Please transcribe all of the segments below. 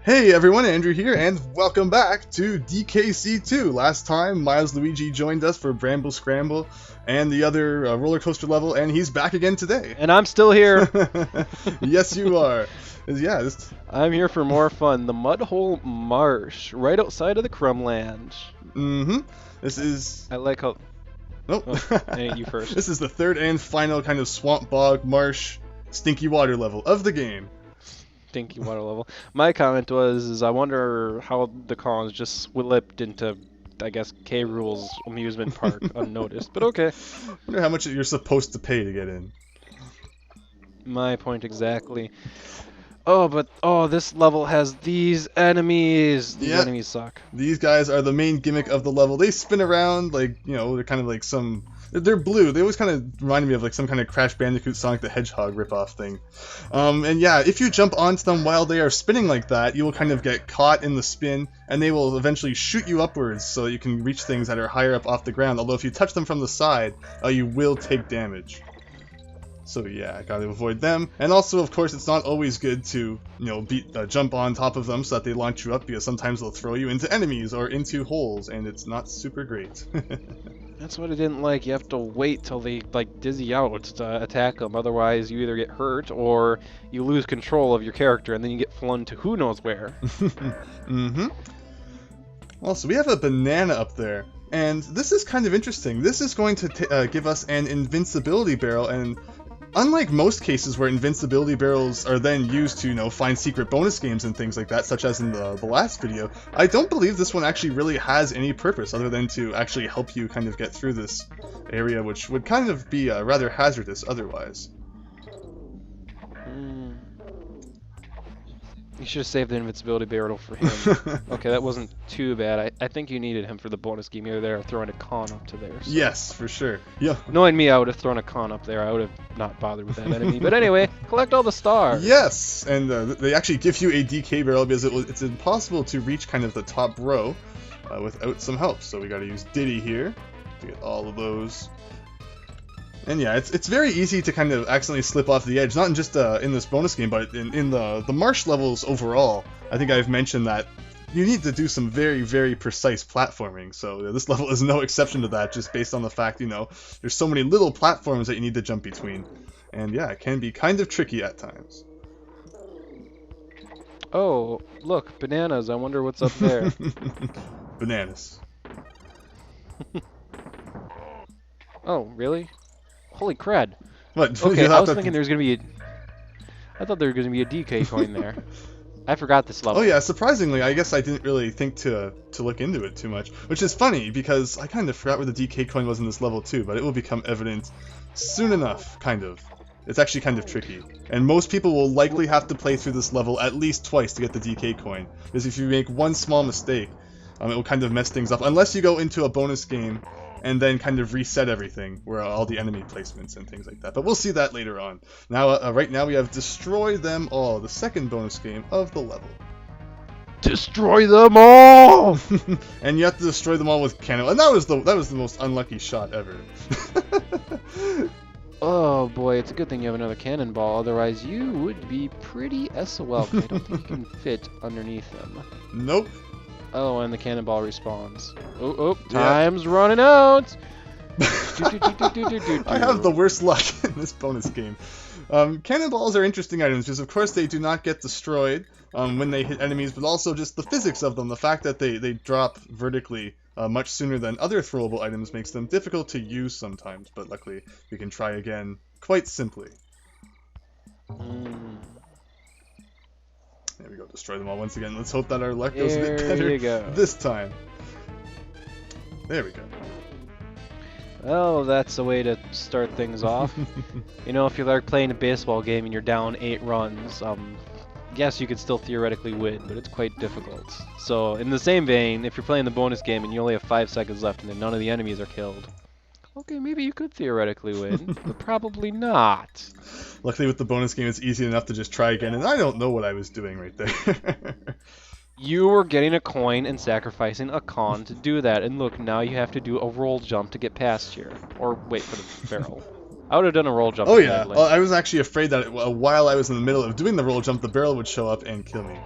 Hey everyone, Andrew here, and welcome back to DKC2. Last time, Milesluigi joined us for Bramble Scramble and the other roller coaster level, and he's back again today. And I'm still here. Yes, you are. Yeah, I'm here for more fun. The Mudhole Marsh, right outside of the Kremland. This is... I like how... Nope. Hey, you first. This is the third and final kind of swamp, bog, marsh, stinky water level of the game. Stinky water level. My comment was, I wonder how the cons just slipped into, I guess, K. Rool's amusement park unnoticed. But okay. I wonder how much you're supposed to pay to get in. My point exactly. Oh, this level has these enemies. These enemies suck. These guys are the main gimmick of the level. They spin around like, you know, they're kind of like some... They're blue. They always kind of remind me of like some kind of Crash Bandicoot Sonic the Hedgehog ripoff thing. And yeah, if you jump onto them while they are spinning like that, you will kind of get caught in the spin, and they will eventually shoot you upwards so that you can reach things that are higher up off the ground. Although if you touch them from the side, you will take damage. So yeah, I gotta avoid them. And also, of course, it's not always good to, you know, jump on top of them so that they launch you up, because sometimes they'll throw you into enemies or into holes, and it's not super great. That's what I didn't like. You have to wait till they like dizzy out to attack them. Otherwise, you either get hurt or you lose control of your character, and then you get flung to who knows where. Well, so we have a banana up there, and this is kind of interesting. This is going to give us an invincibility barrel, and unlike most cases where invincibility barrels are then used to, you know, find secret bonus games and things like that, such as in the last video, I don't believe this one actually really has any purpose other than to actually help you kind of get through this area, which would kind of be rather hazardous otherwise. You should have saved the invincibility barrel for him. Okay, that wasn't too bad. I think you needed him for the bonus game either there or throwing a con up to there. So. Yes, for sure. Yeah. Knowing me, I would have thrown a con up there. I would have not bothered with that enemy. But anyway, collect all the stars. Yes, and they actually give you a DK barrel because it's impossible to reach kind of the top row without some help. So we got to use Diddy here to get all of those. And yeah, it's very easy to kind of accidentally slip off the edge, not just in this bonus game, but in the marsh levels overall. I think I've mentioned that you need to do some very, very precise platforming, so this level is no exception to that, just based on the fact, you know, there's so many little platforms that you need to jump between. And yeah, it can be kind of tricky at times. Oh, look, bananas. I wonder what's up there. Bananas. Oh, really? Holy crud. What? Okay, I was thinking there was going to be I thought there was going to be a DK coin there. I forgot this level. Oh yeah, surprisingly, I guess I didn't really think to look into it too much. Which is funny, because I kind of forgot where the DK coin was in this level too, but it will become evident soon enough, kind of. It's actually kind of tricky. And most people will likely have to play through this level at least twice to get the DK coin. Because if you make one small mistake, it will kind of mess things up. Unless you go into a bonus game and then kind of reset everything, where all the enemy placements and things like that. But we'll see that later on. Now, right now we have Destroy Them All, the second bonus game of the level. Destroy them all! And you have to destroy them all with cannon. And that was the most unlucky shot ever. Oh boy, it's a good thing you have another cannonball, otherwise you would be pretty SOL. I don't think you can fit underneath them. Nope. Oh, and the cannonball respawns. Oh, time's running out! I have the worst luck in this bonus game. Cannonballs are interesting items because, of course, they do not get destroyed when they hit enemies, but also just the physics of them. The fact that they drop vertically much sooner than other throwable items makes them difficult to use sometimes, but luckily we can try again quite simply. There we go, destroy them all once again. Let's hope that our luck goes a bit better this time. There we go. Well, that's a way to start things off. You know, if you're like playing a baseball game and you're down 8 runs, yes, you could still theoretically win, but it's quite difficult. So, in the same vein, if you're playing the bonus game and you only have 5 seconds left and then none of the enemies are killed, okay, maybe you could theoretically win, but probably not. Luckily with the bonus game, it's easy enough to just try again, and I don't know what I was doing right there. You were getting a coin and sacrificing a con to do that, and look, now you have to do a roll jump to get past here. Or wait for the barrel. I would have done a roll jump. Oh yeah, admittedly. I was actually afraid that while I was in the middle of doing the roll jump, the barrel would show up and kill me.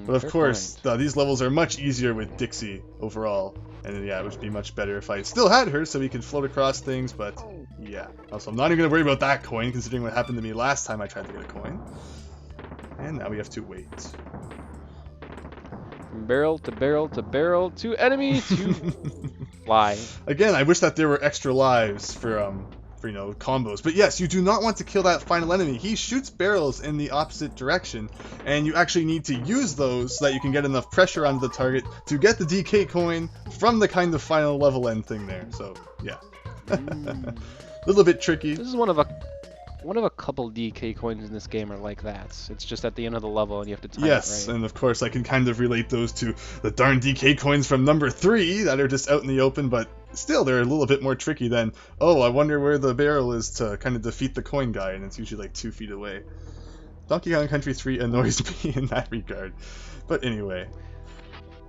But of course, these levels are much easier with Dixie overall. And yeah, it would be much better if I still had her so we could float across things, but yeah. Also, I'm not even going to worry about that coin, considering what happened to me last time I tried to get a coin. And now we have to wait. From barrel to barrel to barrel to enemy to fly. Again, I wish that there were extra lives for you know, combos. But yes, you do not want to kill that final enemy. He shoots barrels in the opposite direction, and you actually need to use those so that you can get enough pressure onto the target to get the DK coin from the kind of final level end thing there. So yeah, a little bit tricky. This is one of a couple DK coins in this game are like that. It's just at the end of the level and you have to time it right. And of course I can kind of relate those to the darn DK coins from number 3 that are just out in the open, but still they're a little bit more tricky than, oh, I wonder where the barrel is to kind of defeat the coin guy, and it's usually like 2 feet away. Donkey Kong Country 3 annoys me in that regard. But anyway.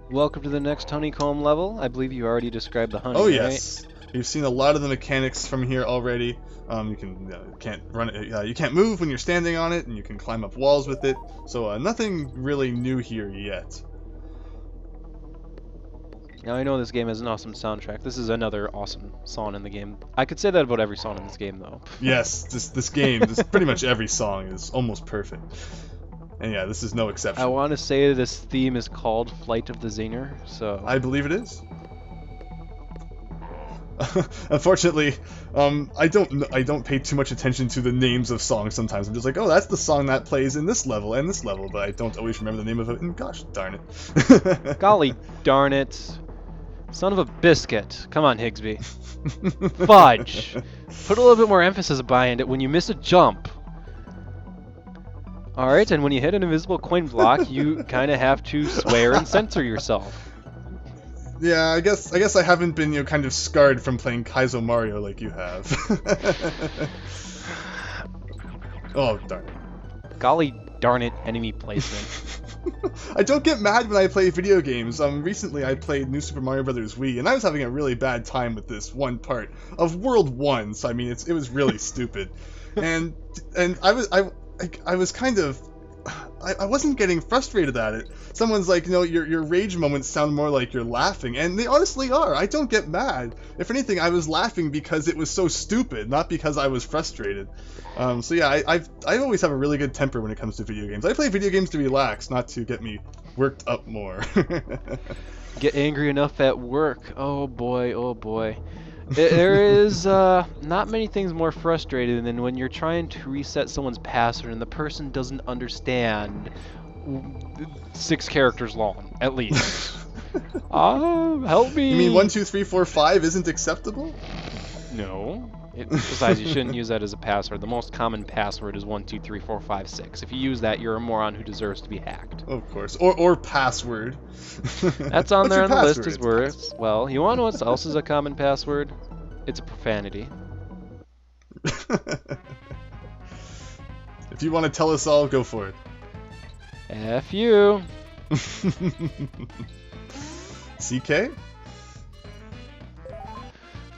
Welcome to the next honeycomb level. I believe you already described the honey, Oh yes. Right? You've seen a lot of the mechanics from here already. You can't run it. You can't move when you're standing on it, and you can climb up walls with it. So nothing really new here yet. Now I know this game has an awesome soundtrack. This is another awesome song in the game. I could say that about every song in this game, though. Yes, this game, pretty much every song is almost perfect. And yeah, this is no exception. I want to say this theme is called Flight of the Zinger, so... I believe it is. Unfortunately, I don't pay too much attention to the names of songs sometimes. I'm just like, oh, that's the song that plays in this level and this level, but I don't always remember the name of it, and gosh darn it. Golly darn it. Son of a biscuit. Come on, Higsby. Fudge. Put a little bit more emphasis behind it when you miss a jump. Alright, and when you hit an invisible coin block, you kind of have to swear and censor yourself. Yeah, I guess I haven't been, kind of scarred from playing Kaizo Mario like you have. Oh, darn it. Golly darn it, enemy placement. I don't get mad when I play video games. Recently I played New Super Mario Bros. Wii, and I was having a really bad time with this one part of World 1, so I mean, it was really stupid. And I was kind of... I wasn't getting frustrated at it. Someone's like, your rage moments sound more like you're laughing, and they honestly are. I don't get mad. If anything, I was laughing because it was so stupid, not because I was frustrated. So yeah, I always have a really good temper when it comes to video games. I play video games to relax, not to get me worked up more. Get angry enough at work. Oh boy, oh boy. There is not many things more frustrating than when you're trying to reset someone's password and the person doesn't understand 6 characters long, at least. Help me! You mean 1, 2, 3, 4, 5 isn't acceptable? No. Besides, you shouldn't use that as a password. The most common password is 1, 2, 3, 4, 5, 6. If you use that, you're a moron who deserves to be hacked. Of course. Or password. That's on there on the list as words. Well, you want to know what else is a common password? It's a profanity. If you want to tell us all, go for it. F you. CK?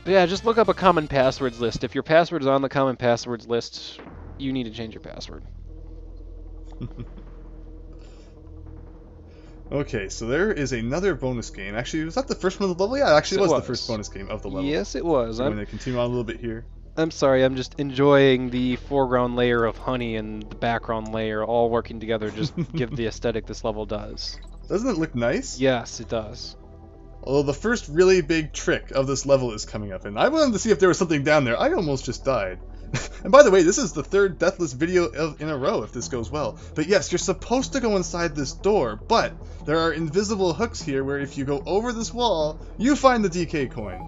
But yeah, just look up a common passwords list. If your password is on the common passwords list, you need to change your password. Okay, so there is another bonus game. Actually, was that the first one of the level? Yeah, actually it was the first bonus game of the level. Yes, it was. I'm going to continue on a little bit here. I'm sorry, I'm just enjoying the foreground layer of honey and the background layer all working together just give the aesthetic this level does. Doesn't it look nice? Yes, it does. Although the first really big trick of this level is coming up, and I wanted to see if there was something down there. I almost just died. And by the way, this is the 3rd deathless video in a row if this goes well. But yes, you're supposed to go inside this door, but there are invisible hooks here where if you go over this wall, you find the DK coin.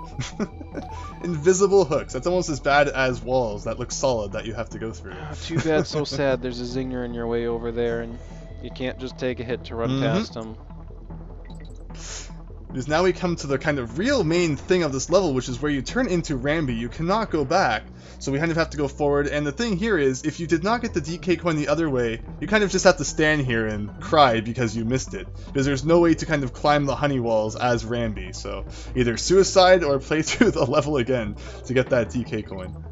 Invisible hooks. That's almost as bad as walls that look solid that you have to go through. Oh, too bad, so sad. There's a Zinger in your way over there, and you can't just take a hit to run past him. Because now we come to the kind of real main thing of this level, which is where you turn into Rambi. You cannot go back, so we kind of have to go forward. And the thing here is, if you did not get the DK coin the other way, you kind of just have to stand here and cry because you missed it. Because there's no way to kind of climb the honey walls as Rambi. So either suicide or play through the level again to get that DK coin.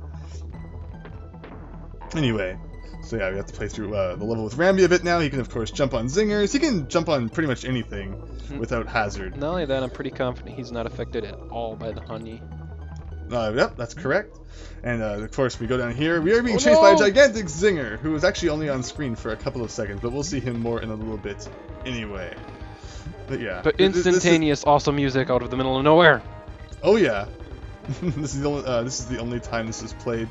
Anyway. So yeah, we have to play through the level with Rambi a bit now. He can, of course, jump on Zingers. He can jump on pretty much anything without hazard. Not only that, I'm pretty confident he's not affected at all by the honey. Yep, that's correct. And, of course, we go down here. We are being chased by a gigantic Zinger, who is actually only on screen for a couple of seconds, but we'll see him more in a little bit anyway. But yeah. But instantaneous awesome music out of the middle of nowhere. Oh yeah. This is the only time this is played,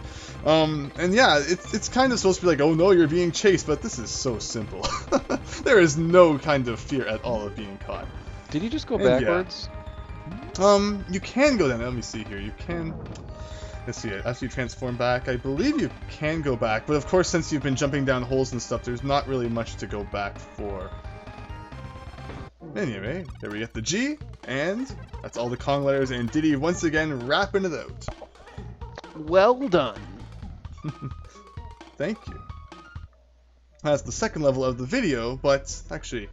and yeah, it's kind of supposed to be like, oh no, you're being chased, but this is so simple. There is no kind of fear at all of being caught. Did he just go backwards? Yeah. You can go down. Let me see here. You can. Let's see. After you transform back, I believe you can go back, but of course, since you've been jumping down holes and stuff, there's not really much to go back for. Anyway, there we get the G, and that's all the Kong letters, and Diddy once again rapping it out. Well done. Thank you. That's the second level of the video, but actually,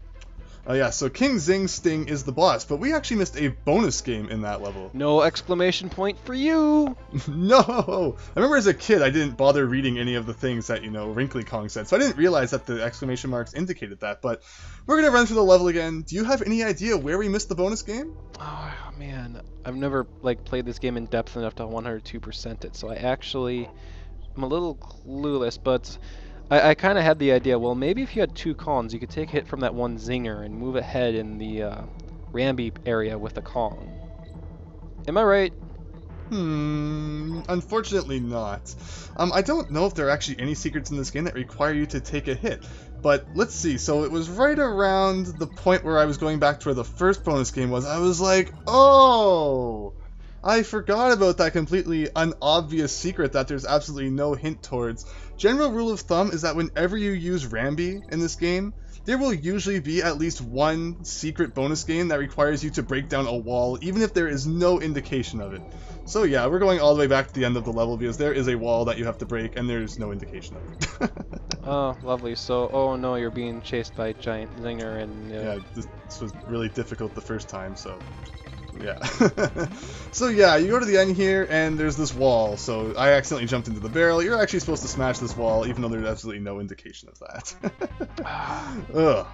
yeah, so King Zing Sting is the boss, but we actually missed a bonus game in that level. No exclamation point for you! No! I remember as a kid I didn't bother reading any of the things that, Wrinkly Kong said, so I didn't realize that the exclamation marks indicated that, but we're gonna run through the level again. Do you have any idea where we missed the bonus game? Oh, man. I've never, played this game in depth enough to 102% it, so I'm a little clueless, but I kind of had the idea, well, maybe if you had two Kongs, you could take a hit from that one Zinger and move ahead in the Rambi area with the Kong. Am I right? Unfortunately not. I don't know if there are actually any secrets in this game that require you to take a hit, but let's see. So it was right around the point where I was going back to where the first bonus game was. I was like, oh! I forgot about that completely unobvious secret that there's absolutely no hint towards. General rule of thumb is that whenever you use Rambi in this game, there will usually be at least one secret bonus game that requires you to break down a wall, even if there is no indication of it. So yeah, we're going all the way back to the end of the level because there is a wall that you have to break and there's no indication of it. Oh, lovely. So, oh no, you're being chased by a giant Zinger and... Yeah, this was really difficult the first time, so... Yeah. So yeah, you go to the end here, and there's this wall, so I accidentally jumped into the barrel. You're actually supposed to smash this wall, even though there's absolutely no indication of that. Ugh.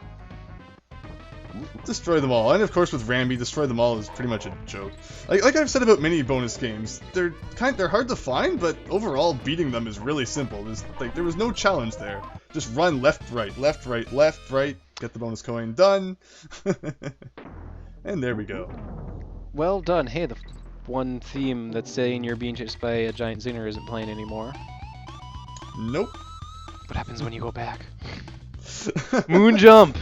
Destroy them all. And of course with Rambi, destroy them all is pretty much a joke. Like I've said about many bonus games, they're hard to find, but overall beating them is really simple. There was no challenge there. Just run left, right, left, right, left, right, get the bonus coin, done. And there we go. Well done. Hey, the one theme that's saying you're being chased by a giant Zinger isn't playing anymore. Nope. What happens when you go back? Moon jump!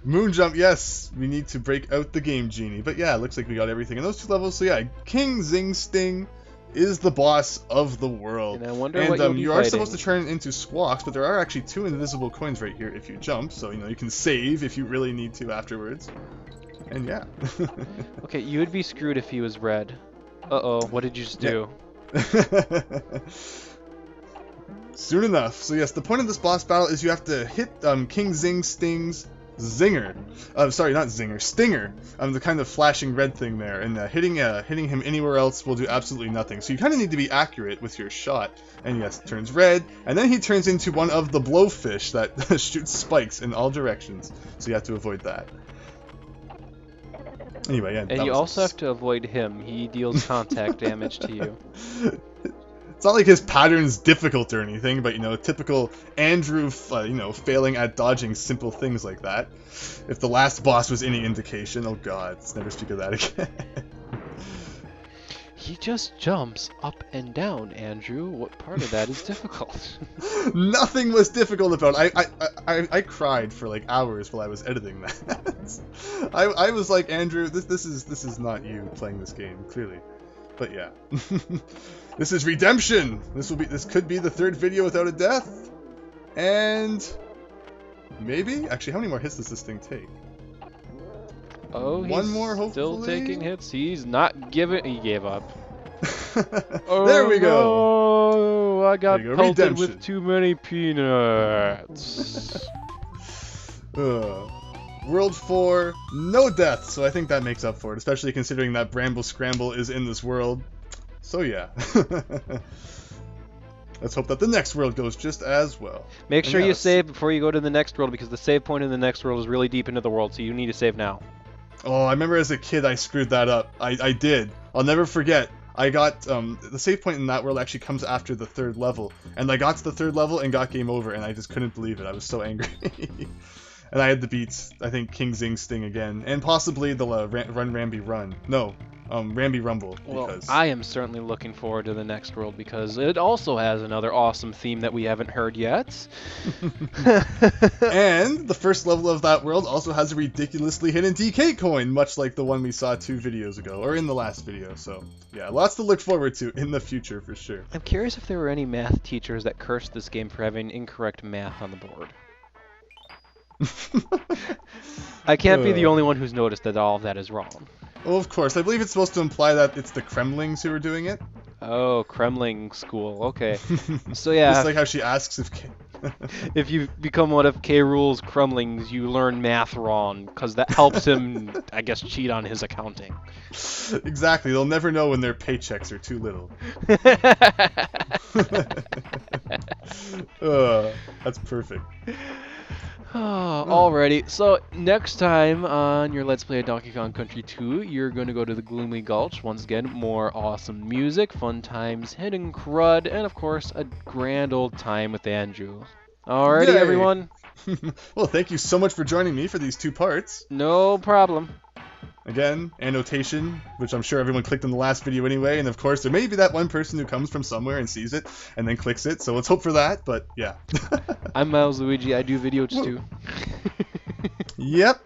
Moon jump, yes. We need to break out the game genie. But yeah, it looks like we got everything in those two levels. So yeah, King Zing Sting is the boss of the world. And I wonder what you'll be you are fighting. supposed to turn into squawks, but there are actually two invisible coins right here if you jump. So, you can save if you really need to afterwards. And yeah. Okay, you would be screwed if he was red. Uh-oh, what did you just do? Soon enough. So yes, the point of this boss battle is you have to hit King Zing Sting's Zinger. Sorry, not Zinger, Stinger. The kind of flashing red thing there. And hitting him anywhere else will do absolutely nothing. So you kind of need to be accurate with your shot. And yes, it turns red. And then he turns into one of the blowfish that shoots spikes in all directions. So you have to avoid that. Anyway, yeah. And you also have to avoid him. He deals contact damage to you. It's not like his pattern's difficult or anything, but, typical Andrew, failing at dodging simple things like that. If the last boss was any indication, oh god, let's never speak of that again. He just jumps up and down, Andrew. What part of that is difficult? Nothing was difficult about it. I cried for like hours while I was editing that. I was like, Andrew, this is not you playing this game, clearly. But yeah. This is redemption! This could be the third video without a death. And maybe? Actually, how many more hits does this thing take? Oh, he's one more, hopefully. still taking hits. He's not giving. He gave up. There we go. Oh, I got There you go. pelted Redemption. with too many peanuts. World 4, no death, so I think that makes up for it, especially considering that Bramble Scramble is in this world. So yeah. Let's hope that the next world goes just as well. Make And sure yeah, you let's- save before you go to the next world, because the save point in the next world is really deep into the world, so you need to save now. Oh, I remember as a kid I screwed that up. I did. I'll never forget. I got, the save point in that world actually comes after the 3rd level. And I got to the 3rd level and got game over, and I just couldn't believe it. I was so angry. And I had to beat, I think, King Zing Sting again. And possibly the Run Rambi Run. No, Rambi Rumble. Well, Because... I am certainly looking forward to the next world, because it also has another awesome theme that we haven't heard yet. And the first level of that world also has a ridiculously hidden DK coin, much like the one we saw 2 videos ago, or in the last video. So, yeah, lots to look forward to in the future for sure. I'm curious if there were any math teachers that cursed this game for having incorrect math on the board. I can't be the only one who's noticed that all of that is wrong. Well, of course. I believe it's supposed to imply that it's the Kremlings who are doing it. Oh, Kremling school. Okay. So yeah, Just like how she asks if... if you become one of K. Rool's Kremlings, you learn math wrong, because that helps him, I guess, cheat on his accounting. Exactly. They'll never know when their paychecks are too little. That's perfect. Oh, alrighty, so next time on your Let's Play Donkey Kong Country 2, you're going to go to the Gloomy Gulch. Once again, more awesome music, fun times, hidden crud, and of course, a grand old time with Andrew. Alrighty, Yay. everyone. Well, thank you so much for joining me for these 2 parts. No problem. Again, annotation, which I'm sure everyone clicked in the last video anyway, and of course there may be that one person who comes from somewhere and sees it, and then clicks it, so let's hope for that, but yeah. I'm Milesluigi, I do videos too. Yep,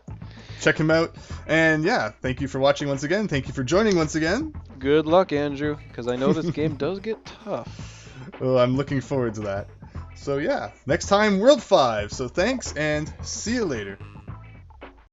check him out, and yeah, thank you for watching once again, thank you for joining once again. Good luck, Andrew, because I know this game does get tough. Well, I'm looking forward to that. So yeah, next time, World 5, so thanks, and see you later.